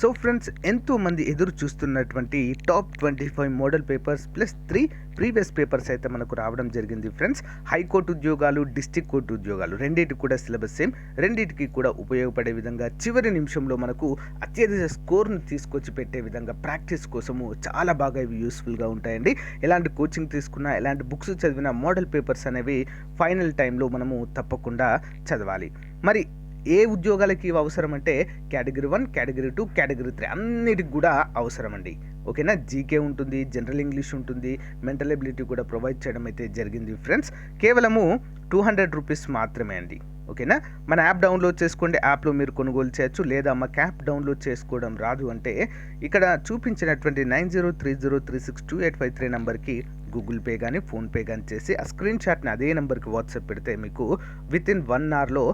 So friends, ఎంతోమంది ఎదురు చూస్తున్నటువంటి top 25 model papers plus 3 previous papers అయితే మనకు రావడం జరిగింది ఫ్రెండ్స్. హైకోర్టు ఉద్యోగాలు, డిస్టిక్ కోర్టు ఉద్యోగాలు రెండింటికి కూడా సిలబస్ సేమ్, రెండింటికి కూడా ఉపయోగపడే విధంగా చివరి నిమిషంలో మనకు అత్యధిక స్కోర్ను తీసుకొచ్చి పెట్టే విధంగా ప్రాక్టీస్ కోసము చాలా బాగా ఇవి యూస్ఫుల్గా ఉంటాయండి. ఎలాంటి కోచింగ్ తీసుకున్నా, ఎలాంటి బుక్స్ చదివినా మోడల్ పేపర్స్ అనేవి ఫైనల్ టైంలో మనము తప్పకుండా చదవాలి. మరి ఏ ఉద్యోగాలకి ఇవి అవసరం అంటే కేటగిరీ 1, కేటగిరీ 2, కేటగిరీ 3 అన్నిటికి కూడా అవసరం అండి. ఓకేనా. జీకే ఉంటుంది, జనరల్ ఇంగ్లీష్ ఉంటుంది, మెంటల్ ఎబిలిటీ కూడా ప్రొవైడ్ చేయడం అయితే జరిగింది ఫ్రెండ్స్. కేవలము 200 రూపీస్ మాత్రమే అండి. ఓకేనా. మన యాప్ డౌన్లోడ్ చేసుకోండి, యాప్లో మీరు కొనుగోలు చేయొచ్చు. లేదా మాకు యాప్ డౌన్లోడ్ చేసుకోవడం రాదు అంటే ఇక్కడ చూపించినటువంటి 9030362853 నెంబర్కి గూగుల్ పే కానీ ఫోన్పే కానీ చేసి ఆ స్క్రీన్ షాట్ని అదే నెంబర్కి వాట్సాప్ పెడితే మీకు వితిన్ 1 అవర్లో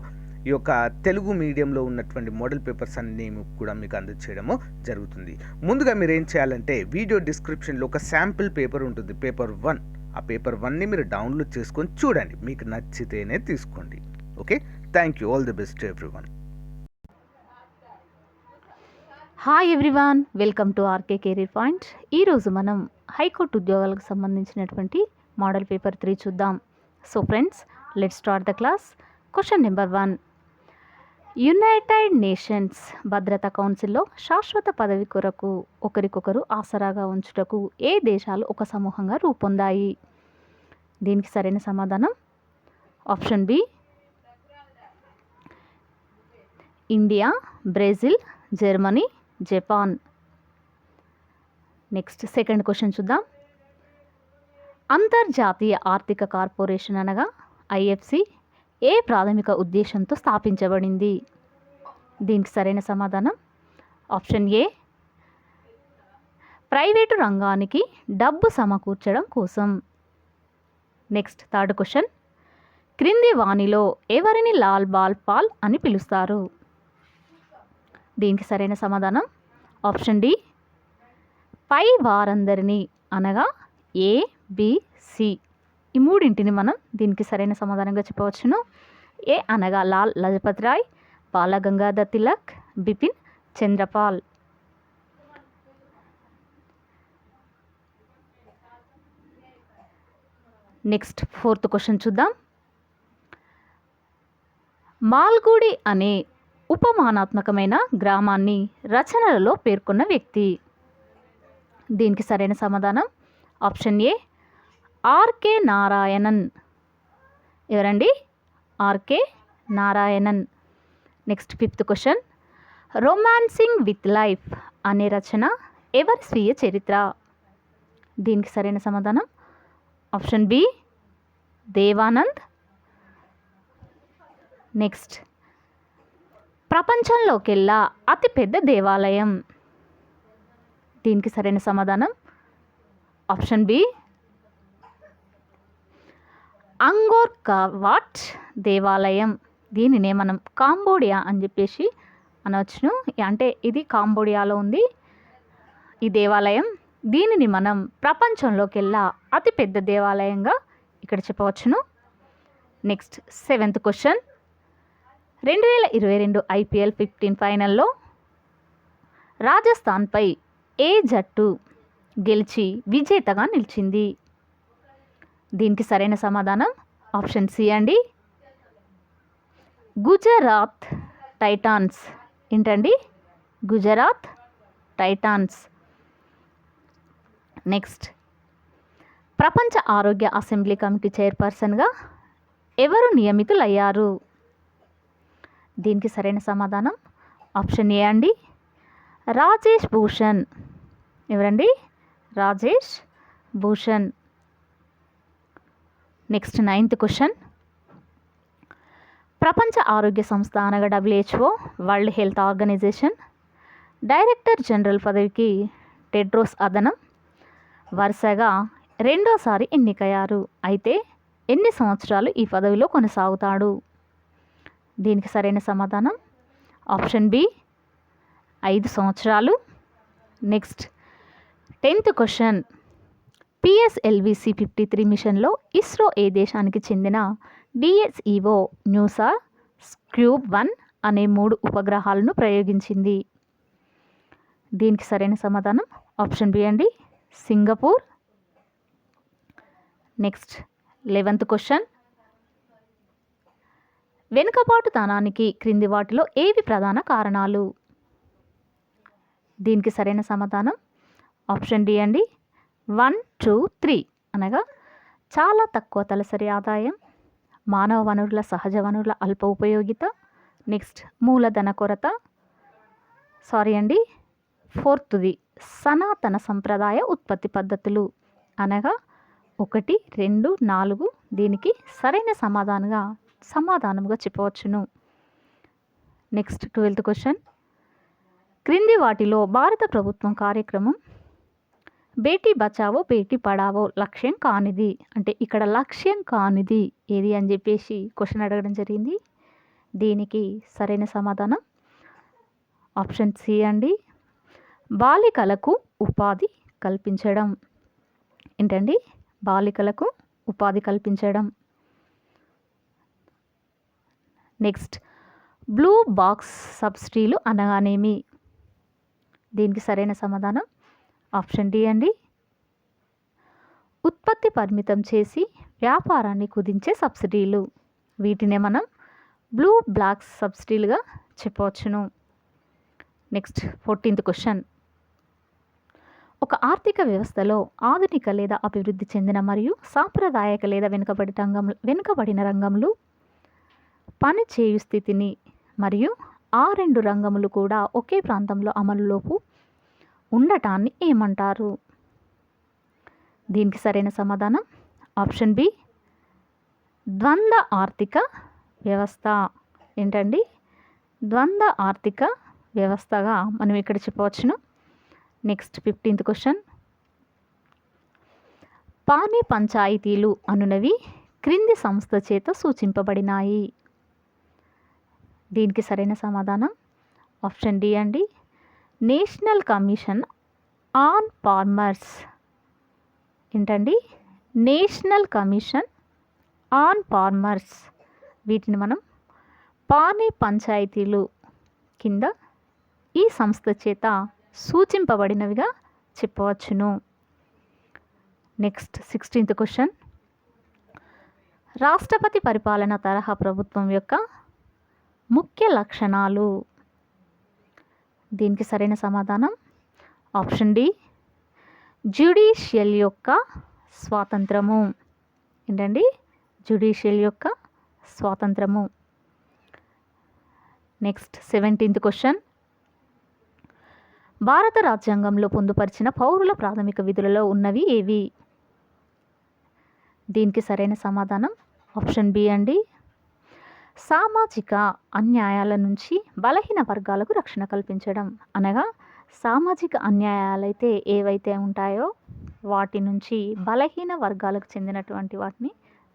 ఈ యొక్క తెలుగు మీడియంలో ఉన్నటువంటి మోడల్ పేపర్స్ అన్నీ కూడా మీకు అందజేయడము జరుగుతుంది. ముందుగా మీరు ఏం చేయాలంటే వీడియో డిస్క్రిప్షన్లో ఒక శాంపిల్ పేపర్ ఉంటుంది, పేపర్ 1. ఆ పేపర్ 1ని మీరు డౌన్లోడ్ చేసుకొని చూడండి, మీకు నచ్చితేనే తీసుకోండి. Okay, thank you. All the best everyone. Hi everyone, welcome to RK career point. ఈరోజు మనం హైకోర్టు ఉద్యోగాలకు సంబంధించినటువంటి మోడల్ పేపర్ 3 చూద్దాం. So friends, let's start the class. Question number 1. United Nations భద్రతా కౌన్సిల్లో శాశ్వత పదవి కొరకు ఒకరికొకరు ఆసరాగా ఉంచుటకు ఏ దేశాలు ఒక సమూహంగా రూపొందాయి? దీనికి సరైన సమాధానం option B India, Brazil, Germany, Japan. Next second question చూద్దాం. అంతర్జాతీయ ఆర్థిక కార్పొరేషన్ అనగా ఐఎఫ్సి ఏ ప్రాథమిక ఉద్దేశంతో స్థాపించబడింది? దీనికి సరైన సమాధానం ఆప్షన్ ఏ ప్రైవేటు రంగానికి డబ్బు సమకూర్చడం కోసం. Next third question. క్రింది వాణిలో ఎవరిని లాల్ బాల్ పాల్ అని పిలుస్తారు? దీనికి సరైన సమాధానం ఆప్షన్ డి పై వారందరినీ అనగా ఏ, బి, సి. ఈ మూడింటిని మనం దీనికి సరైన సమాధానంగా చెప్పవచ్చును. ఏ అనగా Lal Lajpat Rai, Bal Gangadhar Tilak, Bipin Chandrapal. Next fourth question చూద్దాం. మాల్గుడి అనే ఉపమానాత్మకమైన గ్రామాన్ని రచనలలో పేర్కొన్న వ్యక్తి. దీనికి సరైన సమాధానం ఆప్షన్ ఏ ఆర్కే నారాయణన్. ఎవరండి? RK Narayanan. Next fifth question. Romancing with life అనే రచన ఎవరి స్వీయ చరిత్ర? దీనికి సరైన సమాధానం ఆప్షన్ బి దేవానంద్. నెక్స్ట్ ప్రపంచంలోకెల్లా అతిపెద్ద దేవాలయం. దీనికి సరైన సమాధానం ఆప్షన్ బి అంగోర్ వాట్ దేవాలయం. దీనినే మనం కాంబోడియా అని చెప్పేసి అనవచ్చును. అంటే ఇది కాంబోడియాలో ఉంది ఈ దేవాలయం. దీనిని మనం ప్రపంచంలోకెల్లా అతిపెద్ద దేవాలయంగా ఇక్కడ చెప్పవచ్చును. Next seventh question. 2022 IPL 15 ఫైనల్లో రాజస్థాన్పై ఏ జట్టు గెలిచి విజేతగా నిలిచింది? దీనికి సరైన సమాధానం ఆప్షన్ సి అండి గుజరాత్ టైటాన్స్. ఏంటండి? గుజరాత్ టైటాన్స్. నెక్స్ట్ ప్రపంచ ఆరోగ్య అసెంబ్లీ కమిటీ చైర్పర్సన్గా ఎవరు నియమితులయ్యారు? దీనికి సరైన సమాధానం ఆప్షన్ ఏ అండి రాజేష్ భూషణ్. ఎవరండి? Rajesh Bhushan. Next ninth question. ప్రపంచ ఆరోగ్య సంస్థ అనగా WHO, world health organization director general పదవికి టెడ్రోస్ అదనం వరుసగా రెండోసారి ఎన్నికయ్యారు. అయితే ఎన్ని సంవత్సరాలు ఈ పదవిలో కొనసాగుతాడు? దీనికి సరైన సమాధానం ఆప్షన్ బి 5 సంవత్సరాలు. Next 10th question. PSLV-C 53 మిషన్లో ఇస్రో ఏ దేశానికి చెందిన DSEO న్యూసార్, స్క్యూబ్ 1 అనే 3 ఉపగ్రహాలను ప్రయోగించింది? దీనికి సరైన సమాధానం ఆప్షన్ బి అండి, సింగపూర్. Next 11th question. వెనుకబాటుతనానికి క్రింది వాటిలో ఏవి ప్రధాన కారణాలు? దీనికి సరైన సమాధానం ఆప్షన్ డి అండి, 1, 2, 3 అనగా చాలా తక్కువ తలసరి ఆదాయం, మానవ వనరుల సహజ వనరుల అల్ప ఉపయోగిత, నెక్స్ట్ మూలధన కొరత, సారీ అండి 4th సనాతన సంప్రదాయ ఉత్పత్తి పద్ధతులు అనగా 1, 2, 4 దీనికి సరైన సమాధానముగా చెప్పవచ్చును. Next 12th question. క్రింది వాటిలో భారత ప్రభుత్వం కార్యక్రమం బేటీ బచావో బేటీ పడావో లక్ష్యం కానిది, అంటే ఇక్కడ లక్ష్యం కానిది ఏది అని చెప్పేసి క్వశ్చన్ అడగడం జరిగింది. దీనికి సరైన సమాధానం ఆప్షన్ సి అండి, బాలికలకు ఉపాధి కల్పించడం. ఏంటండి? బాలికలకు ఉపాధి కల్పించడం. నెక్స్ట్ బ్లూ బాక్స్ సబ్సిడీలు అనగానేమి? దీనికి సరైన సమాధానం ఆప్షన్ డి అండి, ఉత్పత్తి పరిమితం చేసి వ్యాపారాన్ని కుదించే సబ్సిడీలు. వీటినే మనం బ్లూ బ్లాక్ సబ్సిడీలుగా చెప్పవచ్చును. Next 14th question. ఒక ఆర్థిక వ్యవస్థలో ఆధునిక లేదా అభివృద్ధి చెందిన మరియు సాంప్రదాయక లేదా వెనుకబడిన రంగంలో పని చేయు స్థితిని మరియు ఆ రెండు రంగములు కూడా ఒకే ప్రాంతంలో అమలులోపు ఉండటాన్ని ఏమంటారు? దీనికి సరైన సమాధానం ఆప్షన్ బి, ద్వంద్వ ఆర్థిక వ్యవస్థ. ఏంటండి? ద్వంద్వ ఆర్థిక వ్యవస్థగా మనం ఇక్కడ చెప్పవచ్చును. Next 15th question. పానీ పంచాయతీలు అనునవి క్రింది సంస్థ చేత సూచింపబడినాయి. దీనికి సరైన సమాధానం ఆప్షన్ డి అండి, నేషనల్ కమిషన్ ఆన్ ఫార్మర్స్. ఏంటండి? National commission on farmers. వీటిని మనం పానీ పంచాయతీలు కింద ఈ సంస్థ చేత సూచింపబడినవిగా చెప్పవచ్చును. Next 16th question. రాష్ట్రపతి పరిపాలన తరహా ప్రభుత్వం యొక్క ముఖ్య లక్షణాలు. దీనికి సరైన సమాధానం ఆప్షన్ డి, జ్యుడిషియల్ యొక్క స్వాతంత్రము. ఏంటండి? జ్యుడిషియల్ యొక్క స్వాతంత్రము. Next 17th question. భారత రాజ్యాంగంలో పొందుపరిచిన పౌరుల ప్రాథమిక విధులలో ఉన్నవి ఏవి? దీనికి సరైన సమాధానం ఆప్షన్ బి అండి, సామాజిక అన్యాయాల నుంచి బలహీన వర్గాలకు రక్షణ కల్పించడం. అనగా సామాజిక అన్యాయాలైతే ఏవైతే ఉంటాయో వాటి నుంచి బలహీన వర్గాలకు చెందినటువంటి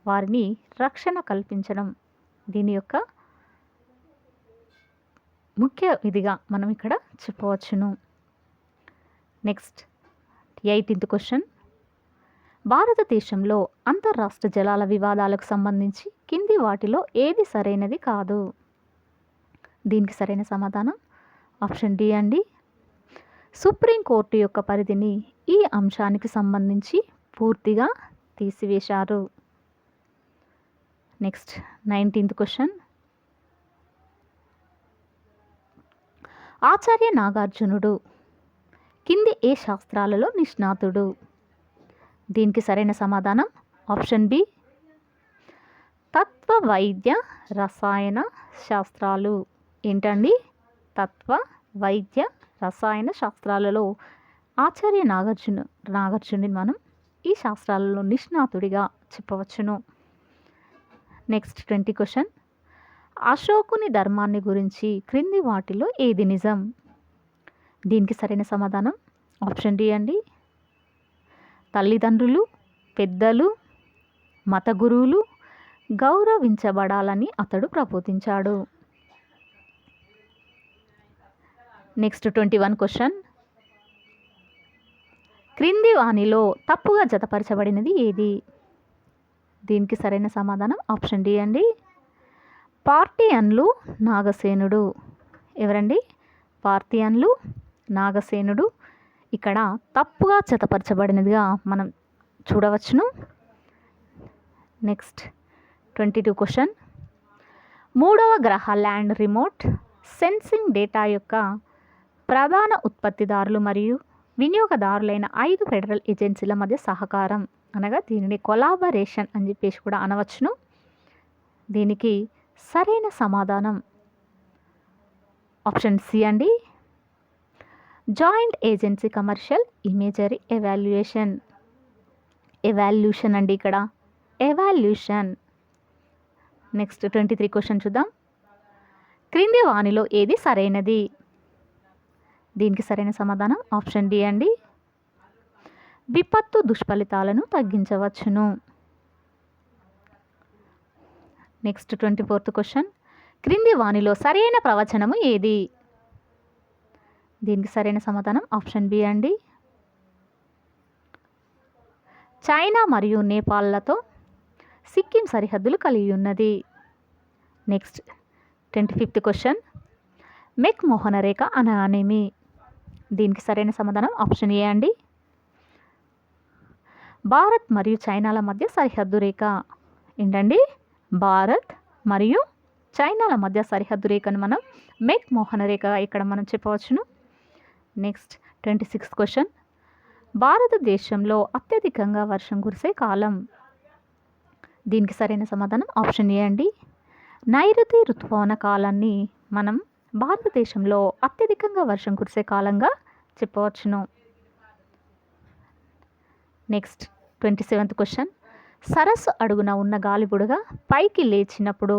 వారిని రక్షణ కల్పించడం దీని యొక్క ముఖ్య విధిగా మనం ఇక్కడ చెప్పవచ్చును. Next 18th question. భారతదేశంలో అంతర్రాష్ట్ర జలాల వివాదాలకు సంబంధించి కింది వాటిలో ఏది సరైనది కాదు? దీనికి సరైన సమాధానం ఆప్షన్ డి అండి, సుప్రీంకోర్టు యొక్క పరిధిని ఈ అంశానికి సంబంధించి పూర్తిగా తీసివేశారు. Next 19th question. ఆచార్య నాగార్జునుడు కింది ఏ శాస్త్రాలలో నిష్ణాతుడు? దీనికి సరైన సమాధానం ఆప్షన్ బి, తత్వ వైద్య రసాయన శాస్త్రాలు. ఏంటండి? తత్వ వైద్య రసాయన శాస్త్రాలలో ఆచార్య నాగార్జునుడిని మనం ఈ శాస్త్రాలలో నిష్ణాతుడిగా చెప్పవచ్చును. Next 20 question. అశోకుని ధర్మాన్ని గురించి క్రింది వాటిలో ఏది నిజం? దీనికి సరైన సమాధానం ఆప్షన్ డి అండి, తల్లిదండ్రులు, పెద్దలు, మత గురువులు గౌరవించబడాలని అతడు ప్రబోధించాడు. Next 21 question. క్రింది వానిలో తప్పుగా జతపరచబడినది ఏది? దీనికి సరైన సమాధానం ఆప్షన్ డి అండి, పార్టియన్లు నాగసేనుడు. ఎవరండి? పార్టియన్లు నాగసేనుడు ఇక్కడ తప్పుగా జతపరచబడినదిగా మనం చూడవచ్చును. Next 22 question. 3వ గ్రహ ల్యాండ్ రిమోట్ సెన్సింగ్ డేటా యొక్క ప్రధాన ఉత్పత్తిదారులు మరియు వినియోగదారులైన 5 ఫెడరల్ ఏజెన్సీల మధ్య సహకారం, అనగా దీనిని కొలాబరేషన్ అని చెప్పేసి కూడా అనవచ్చును. దీనికి సరైన సమాధానం ఆప్షన్ సి అండి. Joint agency commercial imagery evaluation అండి, ఇక్కడ ఎవాల్యూషన్. నెక్స్ట్ 23 క్వశ్చన్ చూద్దాం. క్రింది వానిలో ఏది సరైనది? దీనికి సరైన సమాధానం ఆప్షన్ డి అండి. విపత్తు దుష్ఫలితాలను తగ్గించవచ్చును. Next 24th question. క్రింది వానిలో సరైన ప్రవచనము ఏది? దీనికి సరైన సమాధానం ఆప్షన్ బి అండి. చైనా మరియు నేపాల్లతో సిక్కిం సరిహద్దులు కలిగి ఉన్నది. Next 25th question. మెక్ మోహన రేఖ అనగానేమి? దీనికి సరైన సమాధానం ఆప్షన్ ఏ అండి. భారత్ మరియు చైనాల మధ్య సరిహద్దు రేఖ. ఏంటండి? భారత్ మరియు చైనాల మధ్య సరిహద్దు రేఖను మనం మెక్ మోహన రేఖ ఇక్కడ మనం చెప్పవచ్చును. Next 26th question. భారతదేశంలో అత్యధికంగా వర్షం కురిసే కాలం? దీనికి సరైన సమాధానం ఆప్షన్ ఏ అండి. నైరుతి ఋతుపవన కాలాన్ని మనం భారతదేశంలో అత్యధికంగా వర్షం కురిసే కాలంగా చెప్పవచ్చును. Next 27th question. సరస్సు అడుగున ఉన్న గాలిబుడగ పైకి లేచినప్పుడు?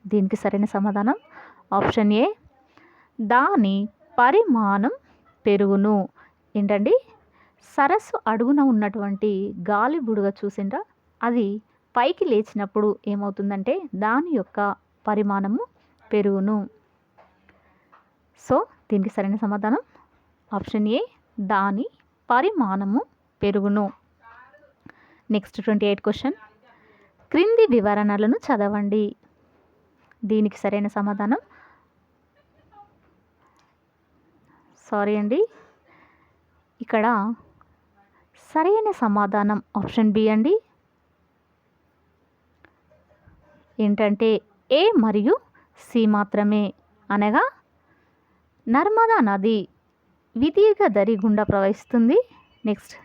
దీనికి సరైన సమాధానం ఆప్షన్ ఏ. దాని పరిమాణం పెరుగును. ఏంటండి? సరస్సు అడుగున ఉన్నటువంటి గాలిబుడగ చూసిండ్రా, అది పైకి లేచినప్పుడు ఏమవుతుందంటే దాని యొక్క పరిమాణము పెరుగును. సో దీనికి సరైన సమాధానం ఆప్షన్ ఏ. దాని పరిమాణము పెరుగును. Next 28 question. క్రింది వివరణలను చదవండి. దీనికి సరైన సమాధానం ఇక్కడ సరైన సమాధానం ఆప్షన్ బి అండి. ఏంటంటే ఏ మరియు సి మాత్రమే, అనగా నర్మదా నది విదీర్ఘ దరి గుండా ప్రవహిస్తుంది. నెక్స్ట్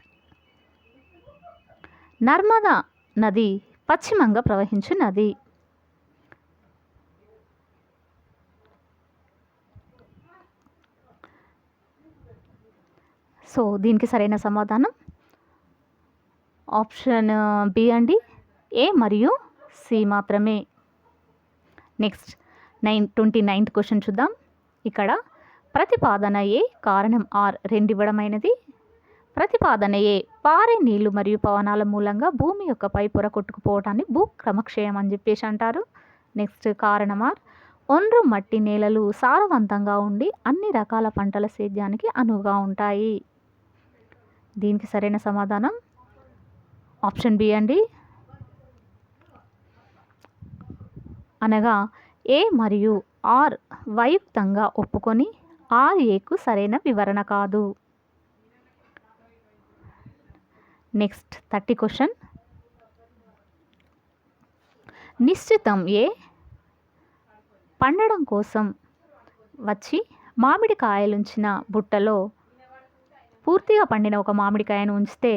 నర్మదా నది పశ్చిమంగా ప్రవహించు నది. సో దీనికి సరైన సమాధానం ఆప్షన్ బి అండి. ఏ మరియు సి మాత్రమే. నెక్స్ట్ 29th క్వశ్చన్ చూద్దాం. ఇక్కడ ప్రతిపాదన ఏ కారణం ఆర్ రెండు ఇవ్వడమైనది. ప్రతిపాదన ఏ పారే నీళ్లు మరియు పవనాల మూలంగా భూమి యొక్క పై పొర కొట్టుకుపోవటాన్ని భూక్రమక్షయం అని చెప్పేసి అంటారు. నెక్స్ట్ కారణం ఆర్ ఒండ్రు మట్టి నేలలు సారవంతంగా ఉండి అన్ని రకాల పంటల సేద్యానికి అనువుగా ఉంటాయి. దీనికి సరైన సమాధానం ఆప్షన్ బి అండి. అనగా ఏ మరియు ఆర్ వైయుక్తంగా ఒప్పుకొని ఆర్ ఏకు సరైన వివరణ కాదు. Next 30 question. నిశ్చితం ఏ పండడం కోసం వచ్చి మామిడికాయలుంచిన బుట్టలో పూర్తిగా పండిన ఒక మామిడికాయను ఉంచితే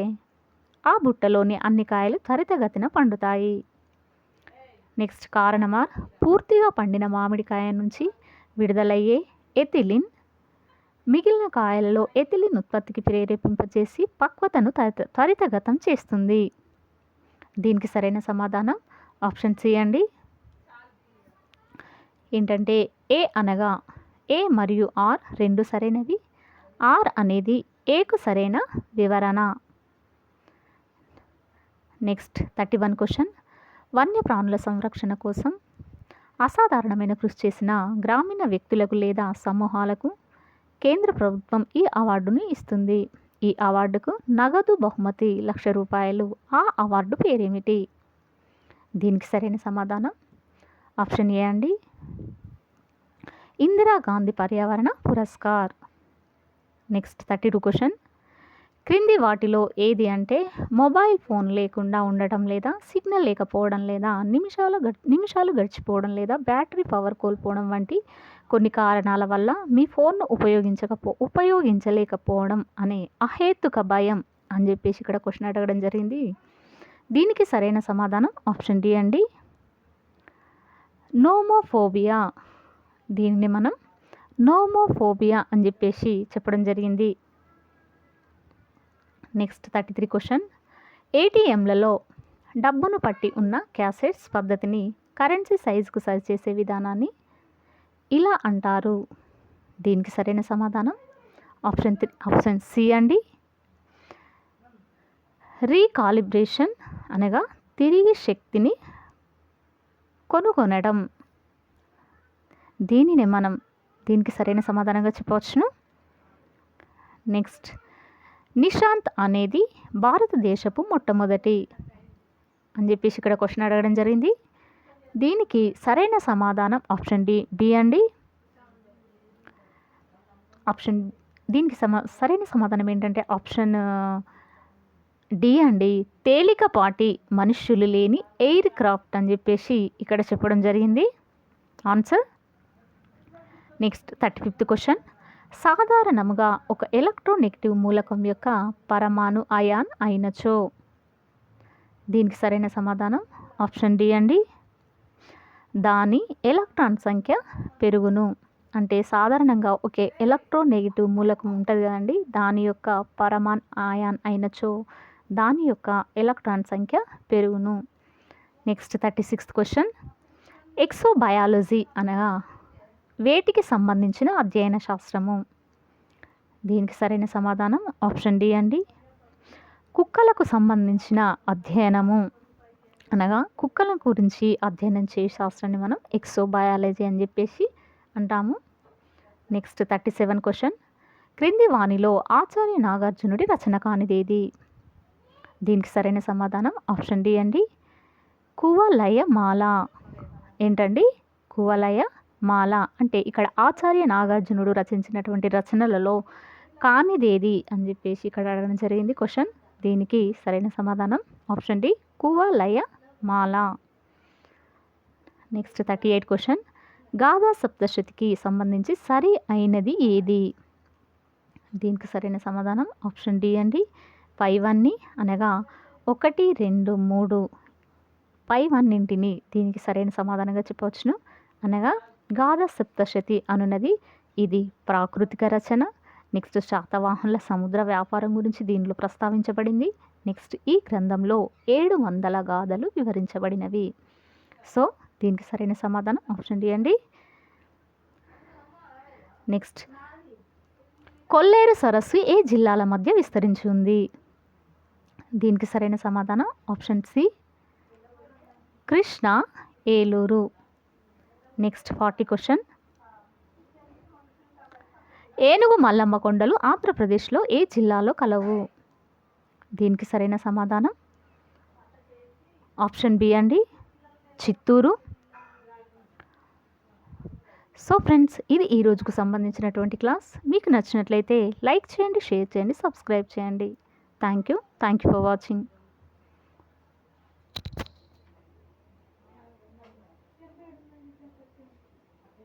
ఆ బుట్టలోని అన్ని కాయలు త్వరితగతిన పండుతాయి. నెక్స్ట్ కారణం ఆర్ పూర్తిగా పండిన మామిడికాయ నుంచి విడుదలయ్యే ఎథిలిన్ మిగిలిన కాయలలో ఎథిలిన్ ఉత్పత్తికి ప్రేరేపింపచేసి పక్వతను త్వరితగతం చేస్తుంది. దీనికి సరైన సమాధానం ఆప్షన్ సి అండి. ఏంటంటే ఏ అనగా ఏ మరియు ఆర్ రెండు సరైనవి, ఆర్ అనేది ఏకు సరైన వివరణ. Next 31 question. వన్యప్రాణుల సంరక్షణ కోసం అసాధారణమైన కృషి చేసిన గ్రామీణ వ్యక్తులకు లేదా సమూహాలకు కేంద్ర ప్రభుత్వం ఈ అవార్డును ఇస్తుంది. ఈ అవార్డుకు నగదు బహుమతి ₹1,00,000. ఆ అవార్డు పేరేమిటి? దీనికి సరైన సమాధానం ఆప్షన్ ఏ అండి. ఇందిరాగాంధీ పర్యావరణ పురస్కార్. Next 32 question. క్రింది వాటిలో ఏది అంటే మొబైల్ ఫోన్ లేకుండా ఉండటం లేదా సిగ్నల్ లేకపోవడం లేదా నిమిషాలు గడిచిపోవడం లేదా బ్యాటరీ పవర్ కోల్పోవడం వంటి కొన్ని కారణాల వల్ల మీ ఫోన్ను ఉపయోగించలేకపోవడం అనే అహేతుక భయం అని చెప్పేసి ఇక్కడ క్వశ్చన్ అడగడం జరిగింది. దీనికి సరైన సమాధానం ఆప్షన్ డి అండి, నోమోఫోబియా. దీనిని మనం నోమోఫోబియా అని చెప్పేసి చెప్పడం జరిగింది. Next 33 question. ఏటీఎంలలో డబ్బును పట్టి ఉన్న క్యాసెట్స్ పద్ధతిని కరెన్సీ సైజుకు సరిచేసే విధానాన్ని ఇలా అంటారు. దీనికి సరైన సమాధానం ఆప్షన్ సి అండి, రీకాలిబ్రేషన్ అనగా తిరిగి శక్తిని కొనుగొనడం. దీనికి సరైన సమాధానంగా చెప్పవచ్చును. నెక్స్ట్, నిశాంత్ అనేది భారతదేశపు మొట్టమొదటి అని చెప్పేసి ఇక్కడ క్వశ్చన్ అడగడం జరిగింది. దీనికి సరైన సమాధానం ఆప్షన్ బి అండి. దీనికి సరైన సమాధానం ఏంటంటే ఆప్షన్ డి అండి, తేలికపాటి మనుష్యులు లేని ఎయిర్ క్రాఫ్ట్ అని చెప్పేసి ఇక్కడ చెప్పడం జరిగింది ఆన్సర్. Next 35th question. సాధారణంగా ఒక ఎలక్ట్రోనెగటివ్ మూలకం యొక్క పరమాణు అయాన్ అయినచో. దీనికి సరైన సమాధానం ఆప్షన్ డి అండి, దాని ఎలక్ట్రాన్ సంఖ్య పెరుగును. అంటే సాధారణంగా ఒకే ఎలక్ట్రోనెగటివ్ మూలకం ఉంటుంది కదండి, దాని యొక్క పరమాణు అయాన్ అయినచో దాని యొక్క ఎలక్ట్రాన్ సంఖ్య పెరుగును. Next 36th question. ఎక్సోబయాలజీ అనగా వేటికి సంబంధించిన అధ్యయన శాస్త్రము. దీనికి సరైన సమాధానం ఆప్షన్ డి అండి, కుక్కలకు సంబంధించిన అధ్యయనము అనగా కుక్కల గురించి అధ్యయనం చేసే శాస్త్రాన్ని మనం ఎక్సోబయాలజీ అని చెప్పేసి అంటాము. Next 37 question. క్రింది వానిలో ఆచార్య నాగార్జునుడి రచన కానిదేది. దీనికి సరైన సమాధానం ఆప్షన్ డి అండి, కువలయ మాల. ఏంటండి కువలయ మాల అంటే ఇక్కడ ఆచార్య నాగార్జునుడు రచించినటువంటి రచనలలో కానిదేది అని చెప్పేసి ఇక్కడ అడగడం జరిగింది క్వశ్చన్. దీనికి సరైన సమాధానం option D, Kuvalaya Mala. Next 38 question. Gatha సప్తశతికి సంబంధించి సరి అయినది ఏది. దీనికి సరైన సమాధానం ఆప్షన్ డి అండి, పైవన్నీ అనగా 1, 2, 3 పైవన్నింటిని దీనికి సరైన సమాధానంగా చెప్పవచ్చును. అనగా గాథా సప్తశతి అనున్నది ఇది ప్రాకృతిక రచన. నెక్స్ట్, శాతవాహనుల సముద్ర వ్యాపారం గురించి దీనిలో ప్రస్తావించబడింది. నెక్స్ట్, ఈ గ్రంథంలో 700 గాథలు వివరించబడినవి. సో దీనికి సరైన సమాధానం ఆప్షన్ డి అండి. నెక్స్ట్, కొల్లేరు సరస్సు ఏ జిల్లాల మధ్య విస్తరించి ఉంది. దీనికి సరైన సమాధానం option C, Krishna, Eluru. Next 40 question. ఏనుగు మల్లమ్మ కొండలు ఆంధ్రప్రదేశ్లో ఏ జిల్లాలో కలవు. దీనికి సరైన సమాధానం ఆప్షన్ బి అండి, చిత్తూరు. సో ఫ్రెండ్స్, ఇది ఈ రోజుకు సంబంధించినటువంటి క్లాస్. మీకు నచ్చినట్లయితే లైక్ చేయండి, షేర్ చేయండి, సబ్స్క్రైబ్ చేయండి. Thank you for watching.